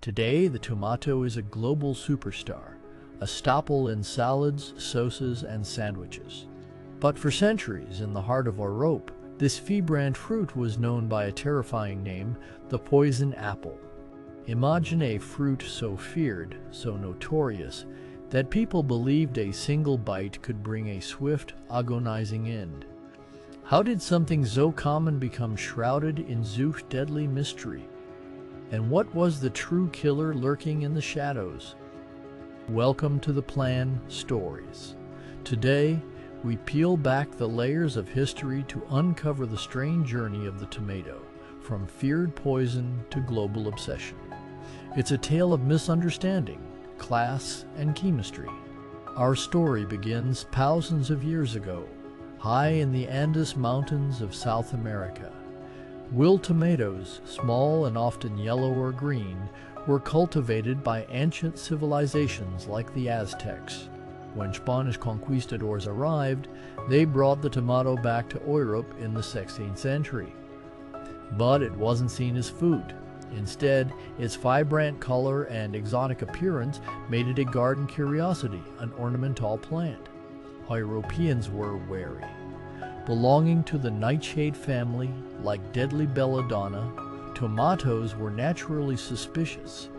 Today, the tomato is a global superstar, a staple in salads, sauces, and sandwiches. But for centuries, in the heart of Europe, this vibrant fruit was known by a terrifying name, the poison apple. Imagine a fruit so feared, so notorious, that people believed a single bite could bring a swift, agonizing end. How did something so common become shrouded in such deadly mystery? And what was the true killer lurking in the shadows? Welcome to the Plan Stories. Today, we peel back the layers of history to uncover the strange journey of the tomato, from feared poison to global obsession. It's a tale of misunderstanding, class, and chemistry. Our story begins thousands of years ago, high in the Andes Mountains of South America. Wild tomatoes, small and often yellow or green, were cultivated by ancient civilizations like the Aztecs. When Spanish conquistadors arrived, they brought the tomato back to Europe in the 16th century. But it wasn't seen as food. Instead, its vibrant color and exotic appearance made it a garden curiosity, an ornamental plant. Europeans were wary. Belonging to the nightshade family, like deadly belladonna, tomatoes were naturally suspicious.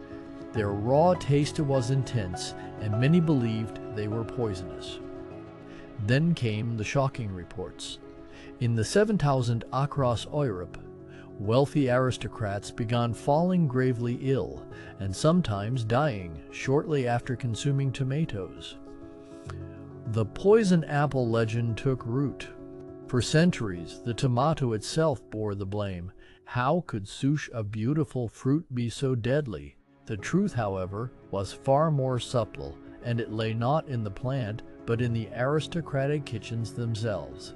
Their raw taste was intense, and many believed they were poisonous. Then came the shocking reports. In the 7,000 across Europe, wealthy aristocrats began falling gravely ill, and sometimes dying shortly after consuming tomatoes. The poison apple legend took root. For centuries, the tomato itself bore the blame. How could such a beautiful fruit be so deadly? The truth, however, was far more subtle, and it lay not in the plant, but in the aristocratic kitchens themselves.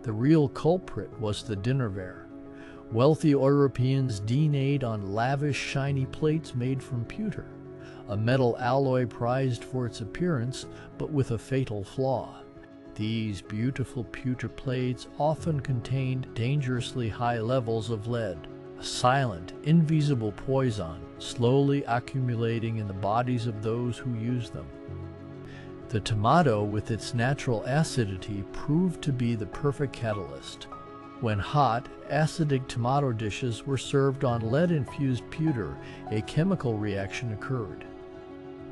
The real culprit was the dinnerware. Wealthy Europeans dined on lavish, shiny plates made from pewter, a metal alloy prized for its appearance, but with a fatal flaw. These beautiful pewter plates often contained dangerously high levels of lead, a silent, invisible poison slowly accumulating in the bodies of those who used them. The tomato, with its natural acidity, proved to be the perfect catalyst. When hot, acidic tomato dishes were served on lead-infused pewter, a chemical reaction occurred.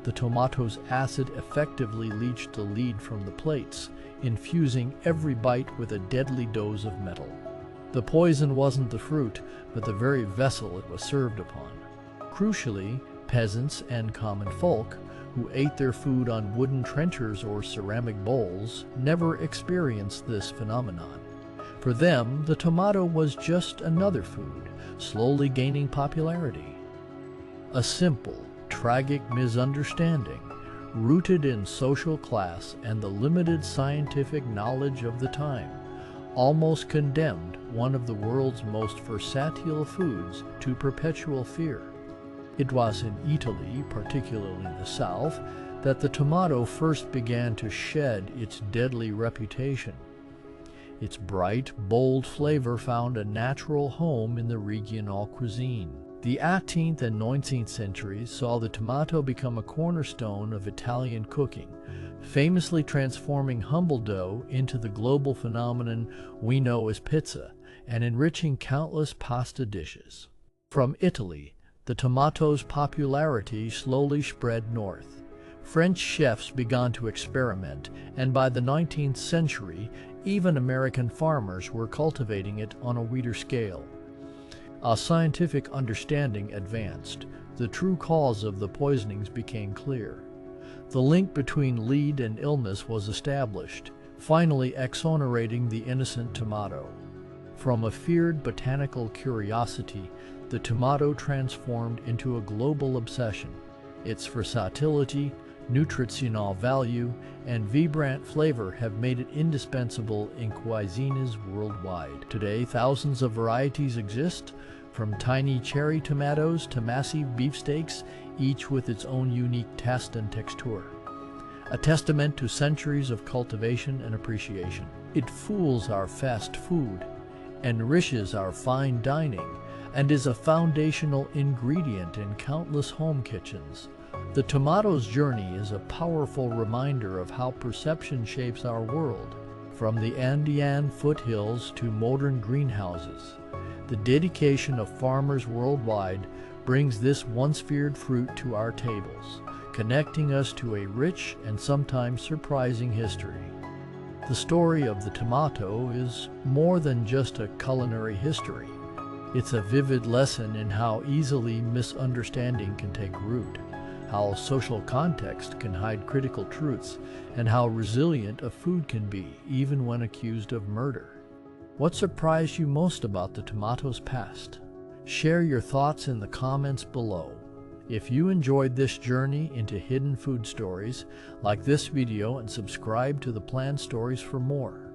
The tomato's acid effectively leached the lead from the plates, infusing every bite with a deadly dose of metal. The poison wasn't the fruit, but the very vessel it was served upon. Crucially, peasants and common folk, who ate their food on wooden trenchers or ceramic bowls, never experienced this phenomenon. For them, the tomato was just another food, slowly gaining popularity. A simple, tragic misunderstanding, rooted in social class and the limited scientific knowledge of the time, almost condemned one of the world's most versatile foods to perpetual fear. It was in Italy, particularly the South, that the tomato first began to shed its deadly reputation. Its bright, bold flavor found a natural home in the regional cuisine. The 18th and 19th centuries saw the tomato become a cornerstone of Italian cooking, famously transforming humble dough into the global phenomenon we know as pizza and enriching countless pasta dishes. From Italy, the tomato's popularity slowly spread north. French chefs began to experiment, and by the 19th century, even American farmers were cultivating it on a wider scale. As scientific understanding advanced, the true cause of the poisonings became clear. The link between lead and illness was established, finally exonerating the innocent tomato. From a feared botanical curiosity, the tomato transformed into a global obsession. Its versatility, nutritional value, and vibrant flavor have made it indispensable in cuisines worldwide. Today, thousands of varieties exist, from tiny cherry tomatoes to massive beefsteaks, each with its own unique taste and texture. A testament to centuries of cultivation and appreciation. It fuels our fast food, enriches our fine dining, and is a foundational ingredient in countless home kitchens. The tomato's journey is a powerful reminder of how perception shapes our world. From the Andean foothills to modern greenhouses, the dedication of farmers worldwide brings this once feared fruit to our tables, connecting us to a rich and sometimes surprising history. The story of the tomato is more than just a culinary history. It's a vivid lesson in how easily misunderstanding can take root, how social context can hide critical truths, and how resilient a food can be even when accused of murder. What surprised you most about the tomato's past? Share your thoughts in the comments below. If you enjoyed this journey into hidden food stories, like this video and subscribe to the Planned Stories for more.